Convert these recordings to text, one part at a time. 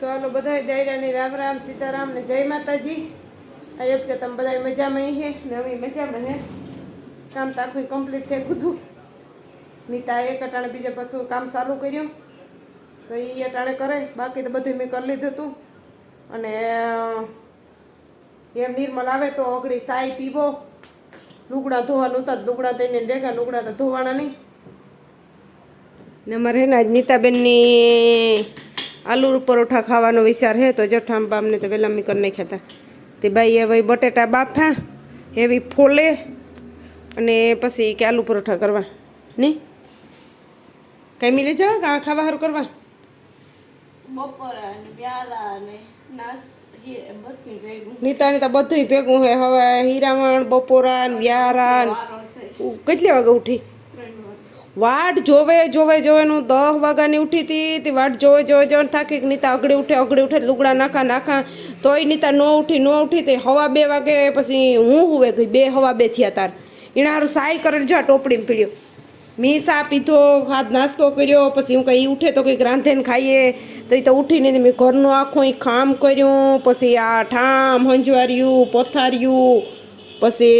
તો હાલો બધા દાયરાની રામ રામ સીતારામ ને જય માતાજી। આયોગ કે તમે બધા મજામાં હે ને હવે મજામાં હે। કામ તો આખું કમ્પ્લીટ થઈ ગયું। નીતા એક અટાણે બીજે પાછું કામ ચાલુ કર્યું તો એ અટાણે કરે, બાકી તો બધું મેં કરી લીધું હતું। અને એમ નિર્મલ આવે તો ઓગળી સાય પીવો, લુગડા ધોવાનું હતા, લુગડા થઈને ડેગા લુગડા તો ધોવાના નહીં ને અમારે હે ને આજ નીતાબેનની आलू परोठा खावा विचार है तो जठाम बाम ने तो वेला मी कर नहीं खाता ते भाई भाई बटेटा बाफा हेवी फोले अने पसी के आलू परोठा करवा नहीं कई मिले जाओ का खावा हर करवा बपोरा ब्याला ने नास नीता ने तो बधुं भेगुं है। हवे हीरामण बपोरा व्यारा કેટલી વાગે ઉઠી? वाट जोवे जोवे जोवे 10 वाग्यानी उठी थी। वाट जोवे जोवे जोवे थाकी नीता अगड़ी उठे लुगड़ा नाखा नाखा तोय नीता न उठी ते 2:30 वागे पछी हूँ हुए गई 2:30 थया तार एना हारू साय करेल जा टोपड़ी में पीड्यो। मी सा पीधो, हाथ नास्तो कर्यो, पछी हूँ कहीं उठे तो कंईक रांधीने खाईए तो तो उठी नहीं मैं घरनु आखुं काम कर्युं, पछी आ ठाम हंजवार्युं पथार्युं, पछी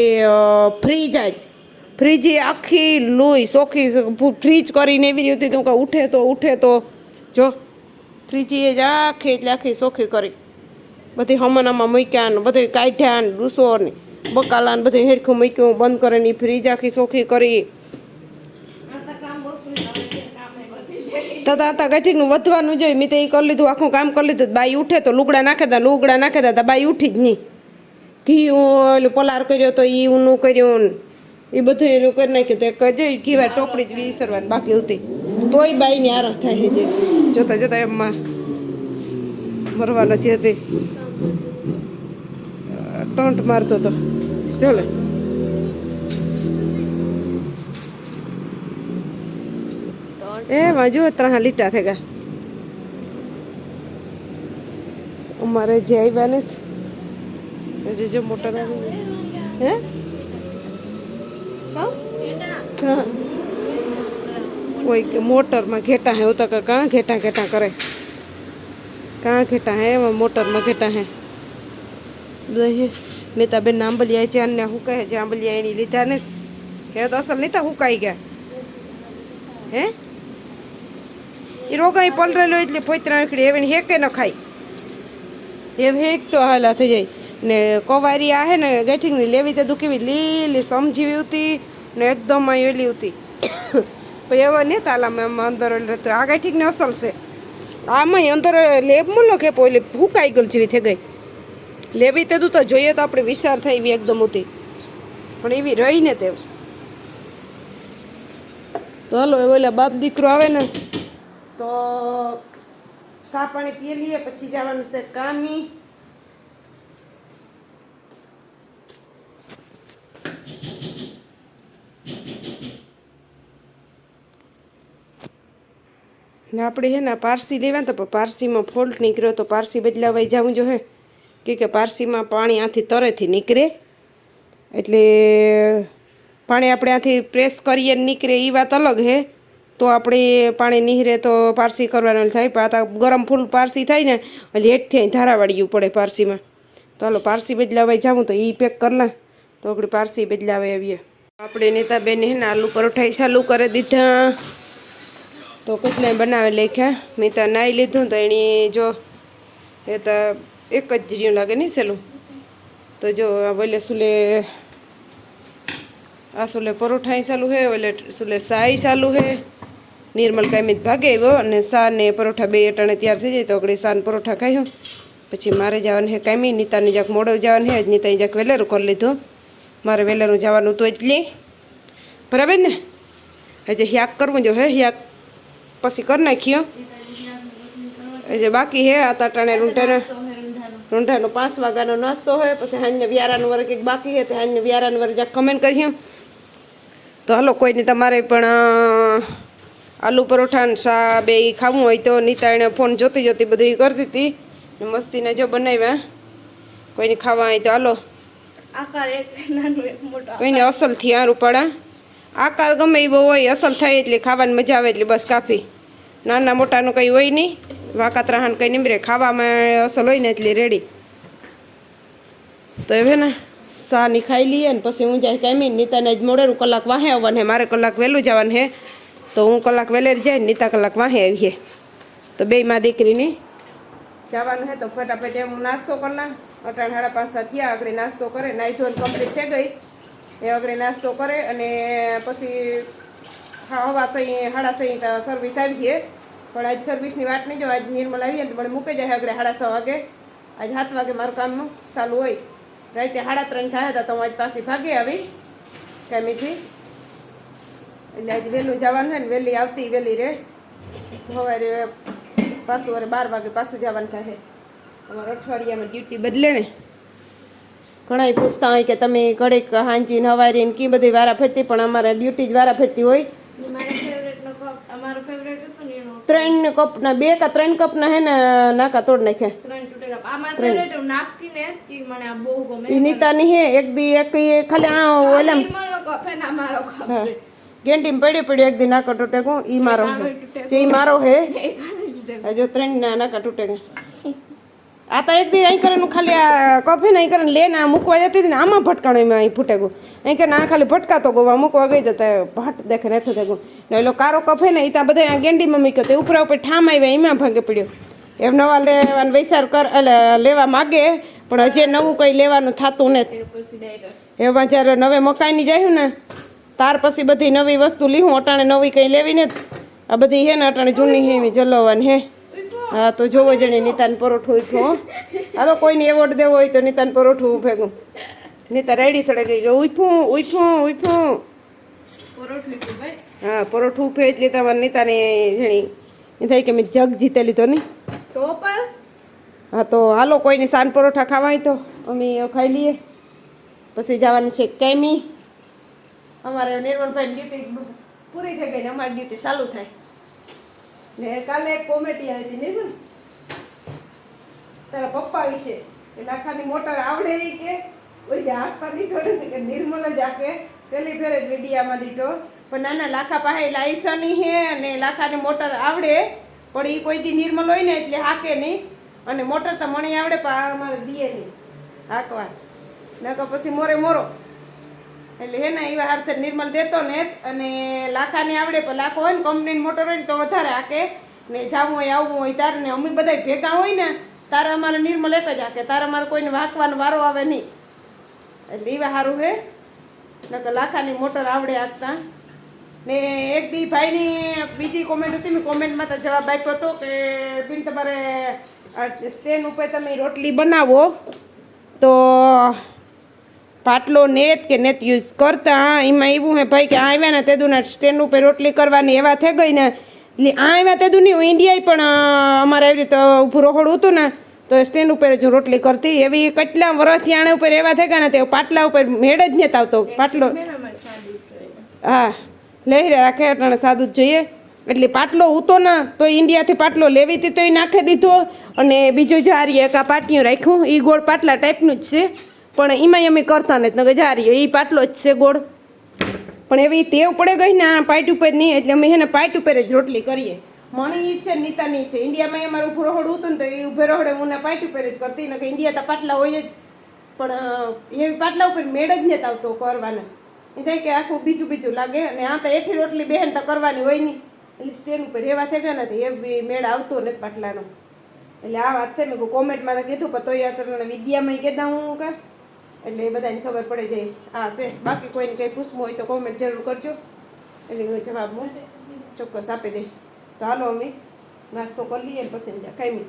फ्रीज आज फ्रीज आखी लूई सोखी फ्रीज करीने एवी रीते तो उठे तो जो फ्रीज आखी एटले आखी सोखी करी बधी हमनामां मूक्या ने बधुं काढ्या ने डूसो ने बकाला ने बधुं हेरखुं मूक्युं बंद करीने फ्रीज आखी सोखी करी। ताता गाठीकनुं वधवानुं जोई मैं तो ए करी लीधुं, आखुं काम करी लीधुं। बाई उठे तो लुगड़ा नाखे ता बाई उठी ज नहीं घी ओलुं पलार कर्यो तो ई ऊनुं कर्युं એ બધું એનું કરી નાખ્યું તો એક જ કીવા ટોપડી જ વિસરવાની બાકી હતી તોય બાઈને આરખ થાય છે જોતા જોતા એમાં મરવા નથી હતી ટોંટ મારતો હતો ચાલે એમાં જો 3 લીટા થઈ ગયા અમારે જે આવ્યા નથી જો મોટર આવી હે कोई के मोटर में घेटा है वो तो कहाँ घेटा घेटा करे कहाँ घेटा है वो मोटर में घेटा है नीता बेन आंबलिया अन्य हुका है आंबलिया लीधा ने क्या तो असल नीता हुकाई गया है ये रोगा पलरेलो एटले पोतरा एकड़ी एवं हेके न खाई एम हेक तो हाल थी जाए ने कवारी आ है ने गठीक लेवी तो दुखी लीली समझी होती ने एकदम एली होती एवं नहीं ताला में अंदर आ गई ठीक ने असल से आम अंदर लेब मूलो के पहले हुकाई गल जेवी थी गई लेवी तो तो जोईए तो अपने विचार था एवी एकदम होती पण एवी रही ने ते तो हलो ओला बाप दीकरो आवे ने तो सा पाणी पी लीए पछी जवानुं छे कामी। ने આપણે હે ને પારસી લેવા તો પારસીમાં ફોલ્ટ નીકળ્યો તો પારસી બદલાવાઈ જવું જો હે કે પારસીમાં પાણી આથી તરેથી નીકળે એટલે પાણી આપણે આથી પ્રેસ કરીએ નીકળે એ વાત અલગ હે તો આપણે પાણી નીકળે તો પારસી કરવાનું થાય પણ આ ગરમ ફૂલ પારસી થાય ને એટલે હેઠથી ધારા વાળ્યું પડે પારસીમાં તો હાલો પારસી બદલાવાઈ જાવું તો એ પેક કરલા તો આપણે પારસી બદલાવાઈ આવીએ। આપણે નેતાબેન હે ને આલુ પરોઠા ચાલુ કરી દીધા तो कुछ नहीं बनावे लेख्या मैं तो नाई लीधु तो एनी जो ये तो एक ज जीव लगे नहीं सेलू तो जो बोले सुले आ सुले परोठा चालू है बोले सुले साई चालू है। निर्मल कायमी भागे वो ने सा ने परोठा बे अटाणे तैयार थी जाए तो अगड़ी सा परोठा खाई पछी मारे जवान है कायमी नीता ने जाक मोड़ो जवान है नीता जाक वेलेरू कर लीधु मारे वेलेरू जवानुं तो एटली बराबर ने हजे ह्याक करवुं जो है ह्याक पछी कर नाखियो जे बाकी है आता टाणे रूंढानो 5 वाग्यानो नास्तो है पछी हांजने व्यारानो वर्ग एक बाकी है तो हांजने व्यारानो वर्ग जा कमेंट करियो तो हलो कोई नहीं तमारे पण आलू परोठा ने सा बे खावुं होय तो नीता एने फोन जोती जोती बधुं करती थी मस्तीने जो बनाव्या कोई नहीं खावा आई तो हालो आकार एक नानो एक मोटो कोई नहीं असल थी आ रूपाड़ा आकार गमे एवो होय असल थाय एटले खावानी मजा आवे एटले बस काफी नाना मोटानुं कंई होय नहीं વાકાત્રાહાન કંઈ નીમરે ખાવામાં અસલ હોય ને એટલી રેડી. તો હવે ને સાની ખાઈ લઈએ ને પછી હું જાય કામી નીતાને જ મોડેરું કલાક વાહે આવવાનું હે, મારે કલાક વહેલું જવાનું હે. તો હું કલાક વહેલે જાય ને નીતા કલાક વાહે આવીએ. તો બે માં દીકરીની જવાનું હે. તો ફટાફટ એમ હું નાસ્તો કરલા. 4:30 થયા. આગળ નાસ્તો કરે, નાહી ધોઈને કમ્પ્લીટ થઈ ગઈ. એ આગળ નાસ્તો કરે અને પછી હવા 6:30 તો સર્વિસ આવીએ. પણ આજ સર્વિસની વાત નહીં, જો આજ નિર્મલ આવીએ ને મને મૂકી જાય આગળ 6:30 વાગે. આજ 7 વાગે મારું કામનું ચાલુ હોય. રાતે 3:30 થયા હતા તો હું આજ પાછી ભાગી આવી કામીથી. એટલે આજ વહેલું જવાનું છે ને વહેલી આવતી વહેલી રે. સવારે પાછું 12 વાગે પાછું જવાનું થાય. અમારા અઠવાડિયામાં ડ્યુટી બદલે ને. ઘણા પૂછતા હોય કે તમે ઘડીક હાંજી હવારી ને કી બધી વારા ફરતી, પણ અમારે ડ્યુટી જ વારા ફરતી હોય. અમારો ફેવરેટ હતો ને એનો 3 કપના 2 કે 3 કપના હે ને નાકા તોડ નાખ્યા. 3 તૂટેગા. આ મારો ફેવરેટ નાપતી ને ઈ મને આ બહુ ગમે. ઈ નીતાની હે એક દી એક ઈ ખાલી આ ઓલમ નિર્મલનો કપ હે ને આ મારો કપ છે. ગેંડીમ પડ્યો એક દી નાકા તૂટેગો. ઈ મારો જે ઈ મારો હે. જો 3 ના નાકા તૂટેગા. આ તો એક દી અહીં કરે ખાલી આ કપ હે ને અહીં કરે લે ને મૂકવા જતી હતી ને આમાં ભટકાણો એમાં અહીં ફૂટેગો. અહીં કે ના ખાલી ભટકાતો ગોવા મૂકવા ગઈ જતા ભાટ દેખે ને હેઠો થેગો. ને એલો કારો કપ હે ને એ ત્યાં બધા ગેંડીમાં મૂક્યો તો ઉપરા ઉપર ઠામ આવ્યા એમાં ભાંગે પડ્યો. એમ નવા લેવાનો વૈસાર એટલે લેવા માગે પણ હજી નવું કંઈ લેવાનું થતું નથી. એમાં જ્યારે નવે મકાઈની જાય ને તાર પછી બધી નવી વસ્તુ લીહું. અટાણે નવી કંઈ લેવી ને આ બધી હે ને અટાણે જૂની હે જલવવાની હે. હા તો જોવો જણે નીતાને પરોઠું ઉઠવું. હાલો કોઈને એવોર્ડ દેવો હોય તો નીતાને પરોઠું ભેગું. નીતા રેડી સડે ગઈ ઉઠવું. હા પરોઠું ઉભે એટલે તમારે નીતાને જણી એ થાય કે મેં જગ જીતે લીધો ને. તો પણ હા તો હાલો કોઈને સાન પરોઠા ખાવા હોય તો અમે ખાઈ લઈએ. પછી જવાનું છે કેમી. અમારે નિર્મલભાઈ ડ્યુટી પૂરી થઈ ગઈ ને અમારી ડ્યુટી ચાલુ થાય. ને કાલે એક કોમેડી આવી હતી નિર્મલ તારા પપ્પા વિશે કે લાખાની મોટર આવડે ઈ કે કોઈ આખા દીઠો નથી કે નિર્મલ જ આકે પેલી ફેર જ વિડીયામાં દીઠો. પણ નાના લાખા પાસે લાયસની હે અને લાખાની મોટર આવડે પણ એ કોઈ દી નિર્મલ હોય ને એટલે હાકે નહીં. અને મોટર તો મને આવડે પણ અમારે દીએ નહીં હાકવા નકર પછી મોરો એટલે હે ને એવા હારથે નિર્મલ દેતો ને. અને લાખાને આવડે પણ લાખો હોય ને કંપનીની મોટર હોય ને તો વધારે હાકે ને જાવું હોય આવવું હોય તારે ને અમે બધા ભેગા હોય ને તારે અમારે નિર્મલ એક જ હાકે. તારે અમારે કોઈને હાંકવાનો વારો આવે નહીં. એટલે એવા સારું હે નકર લાખાની મોટર આવડે હાંકતા. ને એક દી ભાઈની બીજી કોમેન્ટ હતી મેં કોમેન્ટમાં તો જવાબ આપ્યો હતો કે બેન તમારે સ્ટેન્ડ ઉપર તમે રોટલી બનાવો તો પાટલો નેત કે નેત યુઝ કરતા. એમાં એવું હે ભાઈ કે આવ્યા ને તેદુના સ્ટેન્ડ ઉપર રોટલી કરવાની એવા થઈ ગઈ ને એટલે આ આવ્યા તેદું નહીં. હું ઇન્ડિયાએ પણ અમારે એવી રીતે ઊભું રહોડું હતું ને તો સ્ટેન્ડ ઉપર જ રોટલી કરતી. એવી કેટલા વર્ષથી આણે ઉપર એવા થઈ ગયા ને તે પાટલા ઉપર મેળ જ નથી આવતો પાટલો. હા લઈ રાખે એટલે સાદું જ જોઈએ. એટલે પાટલો ઉતો ને તો ઇન્ડિયાથી પાટલો લેવી હતી તો એ નાખી દીધો. અને બીજું જારી એક આ પાટિયું રાખ્યું એ ગોળ પાટલા ટાઈપનું જ છે પણ એમાંય અમે કરતા નથી નકર જારીએ એ પાટલો જ છે ગોળ. પણ એવી ટેવ પડે ગઈ ને આ પાઇટ ઉપર નહીં એટલે અમે એને પાઇટ ઉપર જ રોટલી કરીએ. મણી ઈ છે નીતાની છે. ઇન્ડિયામાં અમારું ઊભું રહોડું હતું ને તો એ ઊભે રહોડે હું પાઇટ ઉપર જ કરતી ને કે ઇન્ડિયા તો પાટલા હોય જ પણ એવી પાટલા ઉપર મેળ જ નથી આવતો કરવાના. એ થાય કે આખું બીજું લાગે. અને આ તો એઠી રોટલી બહેન તો કરવાની હોય નહીં એટલે સ્ટેન્ડ ઉપર એવા થઈ ગયા નથી એ બી મેળ આવતો નથી પાટલાનો. એટલે આ વાત છે મેં કોમેન્ટમાં તો કીધું પણ તોય આ વિદ્યામાં કહેતા હું કા એટલે એ બધાને ખબર પડે જાય આ છે. બાકી કોઈને કંઈ પૂછવું હોય તો કોમેન્ટ જરૂર કરજો એટલે હું જવાબ હું ચોક્કસ આપી દઈ. તો હાલો અમે નાસ્તો કરી લઈએ પછી કાંઈ